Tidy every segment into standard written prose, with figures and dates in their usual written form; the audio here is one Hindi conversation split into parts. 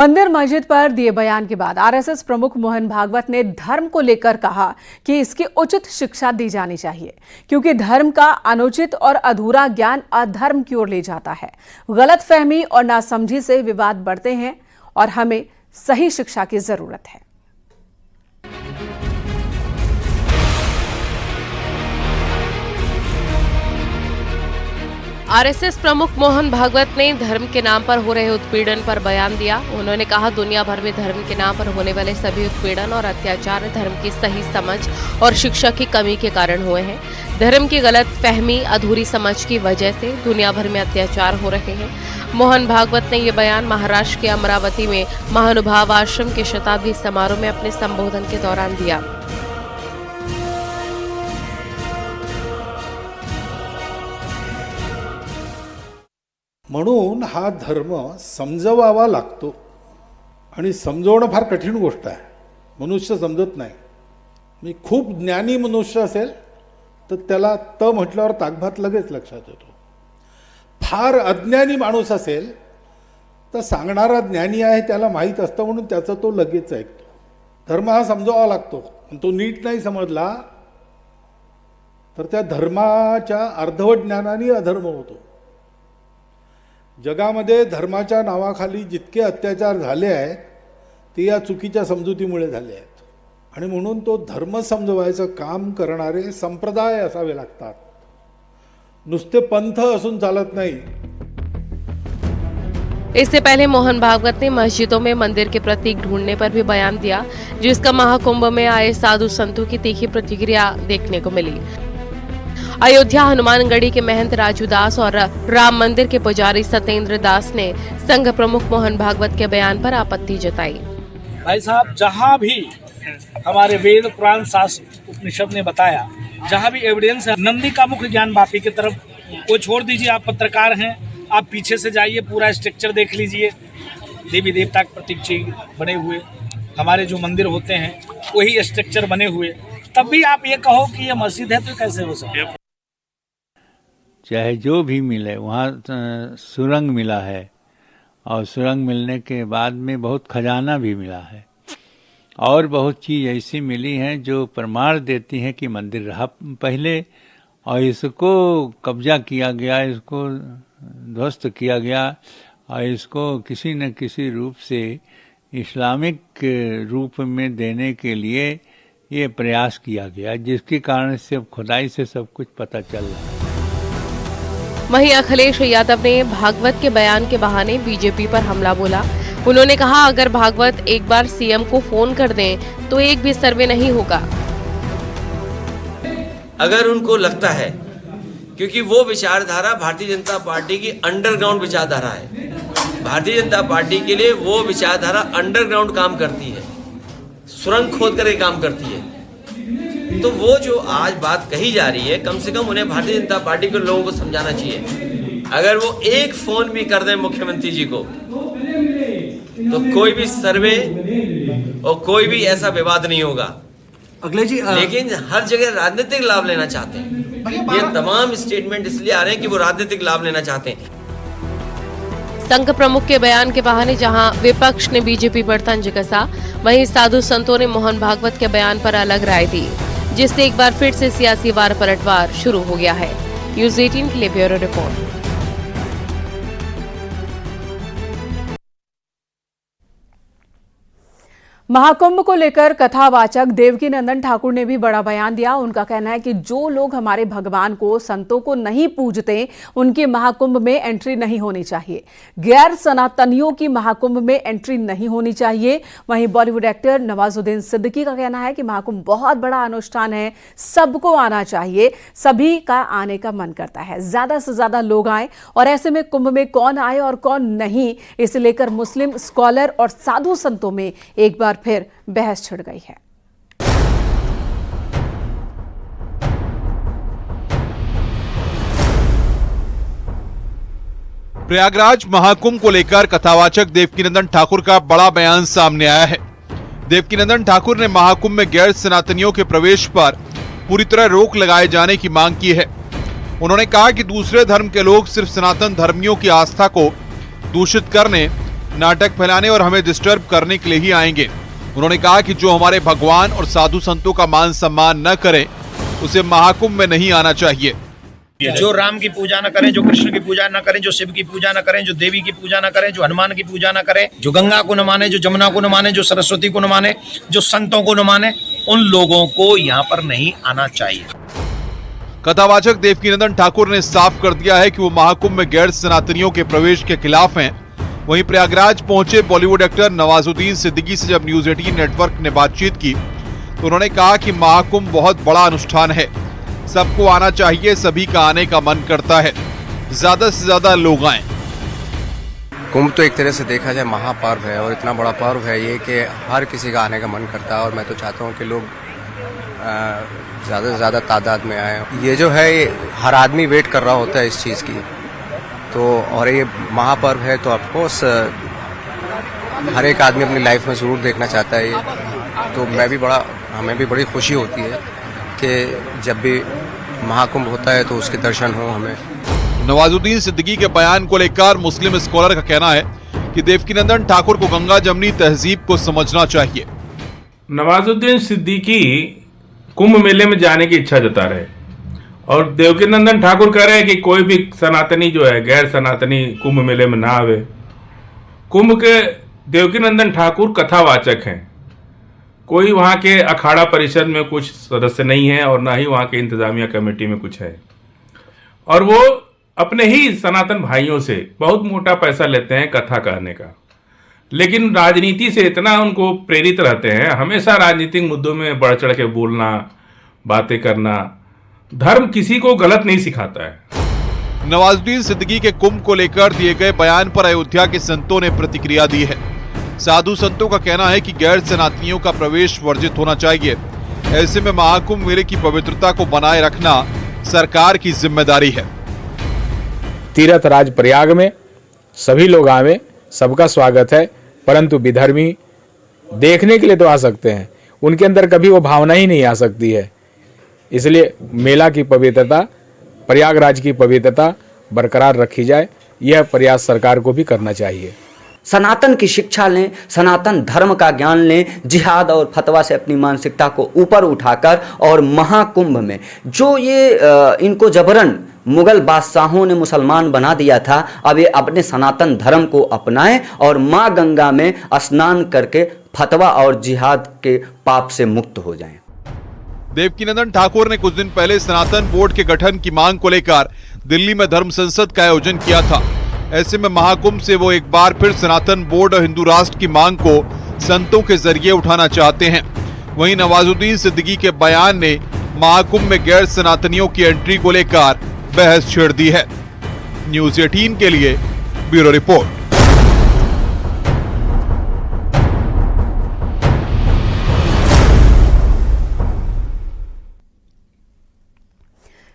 मंदिर मस्जिद पर दिए बयान के बाद आरएसएस प्रमुख मोहन भागवत ने धर्म को लेकर कहा कि इसकी उचित शिक्षा दी जानी चाहिए, क्योंकि धर्म का अनुचित और अधूरा ज्ञान अधर्म की ओर ले जाता है। गलतफहमी और नासमझी से विवाद बढ़ते हैं और हमें सही शिक्षा की जरूरत है। आरएसएस प्रमुख मोहन भागवत ने धर्म के नाम पर हो रहे उत्पीड़न पर बयान दिया। उन्होंने कहा, दुनिया भर में धर्म के नाम पर होने वाले सभी उत्पीड़न और अत्याचार धर्म की सही समझ और शिक्षा की कमी के कारण हुए हैं। धर्म की गलत फहमी, अधूरी समझ की वजह से दुनिया भर में अत्याचार हो रहे हैं। मोहन भागवत ने ये बयान महाराष्ट्र के अमरावती में महानुभाव आश्रम के शताब्दी समारोह में अपने संबोधन के दौरान दिया। म्हणून हा धर्म समजवावा लागतो आणि समजवणं फार कठीण गोष्ट आहे। मनुष्य समजत नाही। मी खूप ज्ञानी मनुष्य असेल तर त्याला त म्हटल्यावर ताकभात लगेच लक्षात येतो। फार अज्ञानी माणूस असेल तर सांगणारा ज्ञानी आहे त्याला माहीत असतं म्हणून त्याचं तो लगेच ऐकतो। धर्म हा समजवावा लागतो आणि तो नीट नाही समजला तर त्या धर्माच्या अर्धवट ज्ञानाने अधर्म होतो। जगामध्ये धर्माच्या नावाखाली जितके अत्याचार झाले आहेत ते या चुकीच्या समजुतीमुळे झाले आहेत आणि म्हणून तो धर्म समजवायचं काम करणारे संप्रदाय असावे लागतात। नुसते पंथ असून चालत नाही। इससे पहले मोहन भागवत ने मस्जिदों में मंदिर के प्रतीक ढूंढने पर भी बयान दिया, जिसका महाकुंभ में आए साधु संतों की तीखी प्रतिक्रिया देखने को मिली। अयोध्या हनुमानगढ़ी के महंत राजू दास और राम मंदिर के पुजारी सत्येंद्र दास ने संघ प्रमुख मोहन भागवत के बयान पर आपत्ति जताई। भाई साहब, जहाँ भी हमारे वेद पुराण शास्त्र उपनिषद ने बताया, जहाँ भी एविडेंस है, नंदी का मुख्य ज्ञान वापी की तरफ वो छोड़ दीजिए। आप पत्रकार हैं, आप पीछे से जाइए, पूरा स्ट्रक्चर देख लीजिए। देवी देवता के प्रतीक चिन्ह बने हुए हमारे जो मंदिर होते हैं वही स्ट्रक्चर बने हुए, तब भी आप ये कहो कि ये मस्जिद है, तो कैसे हो सकता है? चाहे जो भी मिले, वहाँ सुरंग मिला है और सुरंग मिलने के बाद में बहुत खजाना भी मिला है और बहुत चीज़ ऐसी मिली हैं जो प्रमाण देती हैं कि मंदिर रहा पहले और इसको कब्जा किया गया, इसको ध्वस्त किया गया और इसको किसी न किसी रूप से इस्लामिक रूप में देने के लिए ये प्रयास किया गया, जिसके कारण से अब खुदाई से सब कुछ पता चल रहा है। वहीं अखिलेश यादव ने भागवत के बयान के बहाने बीजेपी पर हमला बोला। उन्होंने कहा, अगर भागवत एक बार सीएम को फोन कर दें तो एक भी सर्वे नहीं होगा। अगर उनको लगता है, क्योंकि वो विचारधारा भारतीय जनता पार्टी की अंडरग्राउंड विचारधारा है, भारतीय जनता पार्टी के लिए वो विचारधारा अंडरग्राउंड काम करती है, सुरंग खोद करके काम करती है, तो वो जो आज बात कही जा रही है, कम से कम उन्हें भारतीय जनता पार्टी के लोगों को समझाना चाहिए। अगर वो एक फोन भी कर दें मुख्यमंत्री जी को तो कोई भी सर्वे और कोई भी ऐसा विवाद नहीं होगा। अगले जी, लेकिन हर जगह राजनीतिक लाभ लेना चाहते हैं। ये तमाम स्टेटमेंट इसलिए आ रहे हैं कि वो राजनीतिक लाभ लेना चाहते हैं। संघ प्रमुख के बयान के बहाने जहां विपक्ष ने बीजेपी पर तंज कसा, वहीं साधु संतों ने मोहन भागवत के बयान पर अलग राय दी, जिससे एक बार फिर से सियासी वार पलटवार शुरू हो गया है। न्यूज़ 18 के लिए ब्यूरो रिपोर्ट। महाकुंभ को लेकर कथावाचक देवकीनंदन ठाकुर ने भी बड़ा बयान दिया। उनका कहना है कि जो लोग हमारे भगवान को, संतों को नहीं पूजते, उनकी महाकुंभ में एंट्री नहीं होनी चाहिए। गैर सनातनियों की महाकुंभ में एंट्री नहीं होनी चाहिए। वहीं बॉलीवुड एक्टर नवाजुद्दीन सिद्दीकी का कहना है कि महाकुंभ बहुत बड़ा अनुष्ठान है, सबको आना चाहिए, सभी का आने का मन करता है, ज्यादा से ज्यादा लोग आए और ऐसे में कुंभ में कौन आए और कौन नहीं, इसे लेकर मुस्लिम स्कॉलर और साधु संतों में एक बार फिर बहस छिड़ गई है। प्रयागराज महाकुंभ को लेकर कथावाचक देवकीनंदन ठाकुर का बड़ा बयान सामने आया है। देवकीनंदन ठाकुर ने महाकुंभ में गैर सनातनियों के प्रवेश पर पूरी तरह रोक लगाए जाने की मांग की है। उन्होंने कहा कि दूसरे धर्म के लोग सिर्फ सनातन धर्मियों की आस्था को दूषित करने, नाटक फैलाने और हमें डिस्टर्ब करने के लिए ही आएंगे। उन्होंने कहा कि जो हमारे भगवान और साधु संतों का मान सम्मान न करे उसे महाकुंभ में नहीं आना चाहिए। जो राम की पूजा न करें, जो कृष्ण की पूजा न करें, जो शिव की पूजा न करें, जो देवी की पूजा न करें, जो हनुमान की पूजा न करें, जो गंगा को न माने, जो जमुना को न माने, जो सरस्वती को न माने, जो संतों को न माने, उन लोगों को यहाँ पर नहीं आना चाहिए। कथावाचक देवकीनंदन ठाकुर ने साफ कर दिया है कि वो महाकुंभ में गैर सनातनियों के प्रवेश के खिलाफ हैं। वहीं प्रयागराज पहुंचे बॉलीवुड एक्टर नवाजुद्दीन सिद्दीकी से जब न्यूज 18 नेटवर्क ने बातचीत की तो उन्होंने कहा कि महाकुंभ बहुत बड़ा अनुष्ठान है, सबको आना चाहिए, सभी का आने का मन करता है, ज्यादा से ज्यादा लोग आएं। कुंभ तो एक तरह से देखा जाए महापर्व है और इतना बड़ा पर्व है ये कि हर किसी का आने का मन करता है और मैं तो चाहता हूँ कि लोग ज़्यादा से ज़्यादा तादाद में आए। ये जो है ये हर आदमी वेट कर रहा होता है इस चीज़ की, तो और ये महापर्व है तो ऑफकोर्स हर एक आदमी अपनी लाइफ में ज़रूर देखना चाहता है ये। तो हमें भी बड़ी खुशी होती है कि जब भी महाकुंभ होता है तो उसके दर्शन हो हमें। नवाजुद्दीन सिद्दीकी के बयान को लेकर मुस्लिम स्कॉलर का कहना है कि देवकीनंदन ठाकुर को गंगा जमनी तहजीब को समझना चाहिए। नवाजुद्दीन सिद्दीकी कुंभ मेले में जाने की इच्छा जता रहे और देवकीनंदन ठाकुर कह रहे हैं कि कोई भी सनातनी जो है गैर सनातनी कुंभ मेले में ना आवे। कुंभ के देवकीनंदन ठाकुर कथावाचक हैं, कोई वहाँ के अखाड़ा परिषद में कुछ सदस्य नहीं है और ना ही वहाँ के इंतजामिया कमेटी में कुछ है, और वो अपने ही सनातन भाइयों से बहुत मोटा पैसा लेते हैं कथा कहने का, लेकिन राजनीति से इतना उनको प्रेरित रहते हैं, हमेशा राजनीतिक मुद्दों में बढ़ चढ़ के बोलना, बातें करना। धर्म किसी को गलत नहीं सिखाता है। नवाजुद्दीन सिद्दीकी के कुंभ को लेकर दिए गए बयान पर अयोध्या के संतों ने प्रतिक्रिया दी है। साधु संतों का कहना है कि गैर सनातनियों का प्रवेश वर्जित होना चाहिए। ऐसे में महाकुंभ मेले की पवित्रता को बनाए रखना सरकार की जिम्मेदारी है। तीर्थ राज प्रयाग में सभी लोग आवे, सबका स्वागत है, परंतु विधर्मी देखने के लिए तो आ सकते हैं, उनके अंदर कभी वो भावना ही नहीं आ सकती है। इसलिए मेला की पवित्रता, प्रयागराज की पवित्रता बरकरार रखी जाए, यह प्रयास सरकार को भी करना चाहिए। सनातन की शिक्षा लें, सनातन धर्म का ज्ञान लें, जिहाद और फतवा से अपनी मानसिकता को ऊपर उठाकर और महाकुंभ में जो ये इनको जबरन मुगल बादशाहों ने मुसलमान बना दिया था, अब ये अपने सनातन धर्म को अपनाएं और माँ गंगा में स्नान करके फतवा और जिहाद के पाप से मुक्त हो जाएं। देवकीनंदन ठाकुर ने कुछ दिन पहले सनातन बोर्ड के गठन की मांग को लेकर दिल्ली में धर्म संसद का आयोजन किया था। ऐसे में महाकुंभ से वो एक बार फिर सनातन बोर्ड और हिंदू राष्ट्र की मांग को संतों के जरिए उठाना चाहते हैं। वहीं नवाजुद्दीन सिद्दीकी के बयान ने महाकुंभ में गैर सनातनियों की एंट्री को लेकर बहस छेड़ दी है। न्यूज 18 के लिए ब्यूरो रिपोर्ट।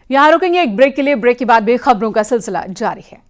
यहां रुकेंगे एक ब्रेक के लिए। ब्रेक के बाद भी खबरों का सिलसिला जारी है।